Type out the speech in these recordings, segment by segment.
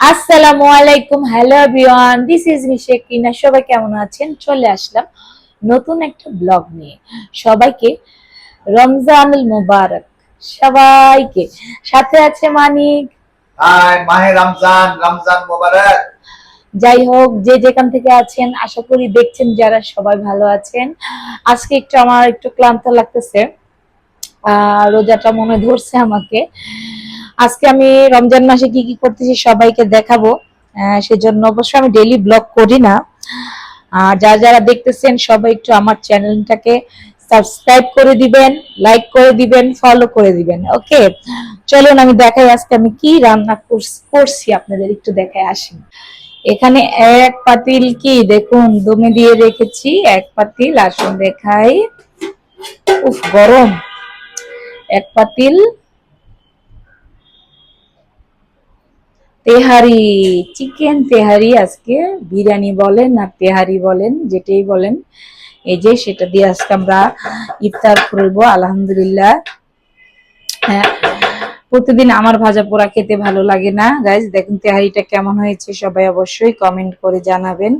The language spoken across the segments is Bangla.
আসসালামু আলাইকুম, হ্যালো এভরিওয়ান, দিস ইজ মিশেকিনা। সবাই কেমন আছেন? চলে আসলাম নতুন একটা ব্লগ নিয়ে। সবাইকে রমজানুল মুবারক। সবাইকে সাথে আছে মানিক। হাই, মাহে রমজান, রমজান মোবারক। যাই হোক, যে যেখান থেকে আছেন, আশা করি দেখছেন যারা সবাই ভালো আছেন। আজকে আমার একটু ক্লান্ত লাগতেছে, রোজাটা মনে ধরছে আমাকে। আজকে আমি রমজান মাসে কি কি করতেছি সবাইকে দেখাবো। সেজন্য অবশ্য আমি ডেইলি ব্লগ করি না। আর যারা যারা দেখতেছেন সবাই একটু আমার চ্যানেলটাকে সাবস্ক্রাইব করে দিবেন, লাইক করে দিবেন, ফলো করে দিবেন। ওকে, চলুন আমি দেখাই আজকে আমি কি রান্না করছি, আপনাদের একটু দেখাই আসি। এখানে এক পাতিল কি দেখুন দমে দিয়ে রেখেছি, এক পাতিল। আসুন দেখাই। উফ, গরম। এক পাতিল তেহারি, চিকেন তেহারি। আজকে বিরিয়ানি বলেন না তেহারি বলেন, যেটাই বলেন, এই যে সেটা দিয়ে আজকে আমরা ইফতার করবো আলহামদুলিল্লাহ। হ্যাঁ, প্রতিদিন আমার ভাজা পোড়া খেতে ভালো লাগে না গাইজ। দেখুন তেহারিটা কেমন হয়েছে, সবাই অবশ্যই কমেন্ট করে জানাবেন।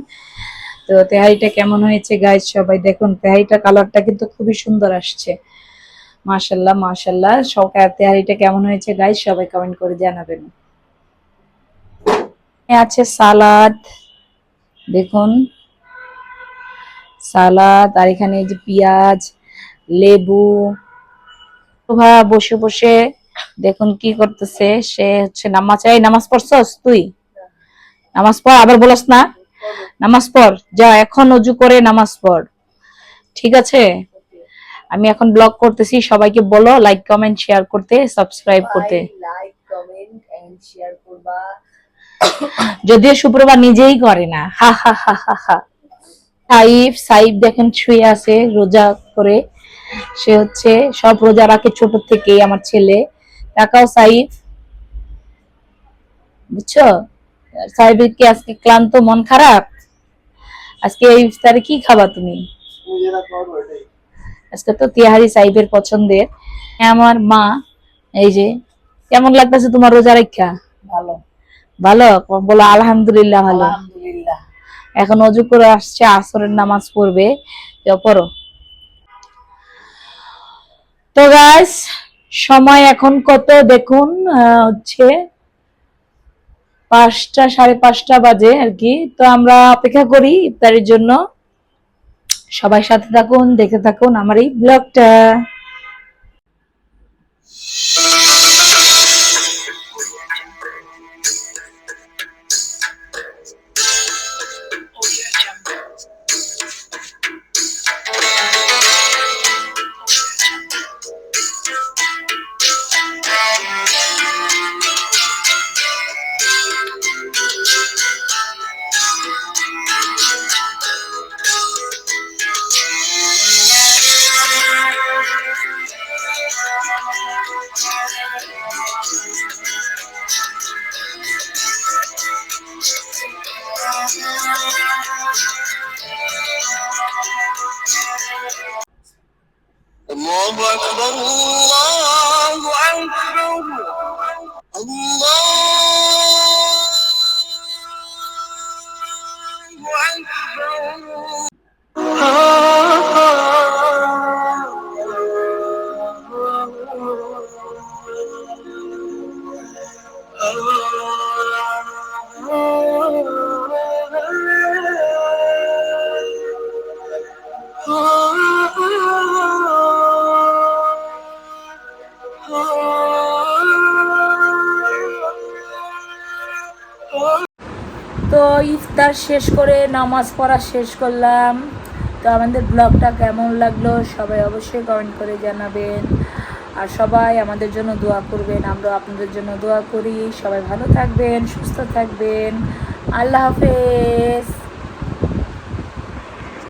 তো তেহারিটা কেমন হয়েছে গাইজ, সবাই দেখুন। তেহারিটার কালারটা কিন্তু খুবই সুন্দর আসছে, মাশাল্লাহ মাশাল্লাহ। সকাল তেহারিটা কেমন হয়েছে গাইজ, সবাই কমেন্ট করে জানাবেন। আছে সালাদ, দেখুন সালাদ। আর এখানে যে পেঁয়াজ, লেবু। বসে বসে দেখুন কি করতেছে, সে হচ্ছে নামাজ। এই নামাজ পড়ছস তুই? নামাজ পড়, আবার বলস না। নামাজ পড়, যা এখন অজু করে নামাজ পড়, ঠিক আছে? আমি এখন ব্লগ করতেছি, সবাইকে বলো লাইক কমেন্ট শেয়ার করতে, সাবস্ক্রাইব করতে। লাইক কমেন্ট এন্ড শেয়ার করবা। যদিও শুক্রবার নিজেই করে না, হা হা হা হা হা। সাইফ দেখেন শুয়ে আছে রোজা করে। সে হচ্ছে সব রোজা রাখে ছোট থেকেই, আমার ছেলে। তাকাও সাইফ, বুঝছো? সাইফের কি আজকে ক্লান্ত, মন খারাপ? আজকে এই ইফতারে কি খাবা তুমি? আজকে তো তিহারি সাইফের পছন্দের। আমার মা, এই যে কেমন লাগতেছে তোমার রোজা রাখা? ভালো ভালো বলো, আলহামদুলিল্লাহ ভালো। আলহামদুলিল্লাহ। এখন অজু করে আসছে, আসরের নামাজ পড়বে। পড়ো। তো গাইস, সময় এখন কত দেখুন, হচ্ছে 5টা, 5:30 বাজে আর কি। তো আমরা অপেক্ষা করি ইফতারের জন্য। সবাই সাথে থাকুন, দেখে থাকুন আমার এই ব্লগটা। الله أكبر الله أكبر الله أكبر. তো ইফতার শেষ করে নামাজ পড়া শেষ করলাম। তো আমাদের ব্লগটা কেমন লাগলো সবাই অবশ্যই কমেন্ট করে জানাবেন। আর সবাই আমাদের জন্য দোয়া করবেন, আমরা আপনাদের জন্য দোয়া করি। সবাই ভালো থাকবেন, সুস্থ থাকবেন। আল্লাহ হাফেজ।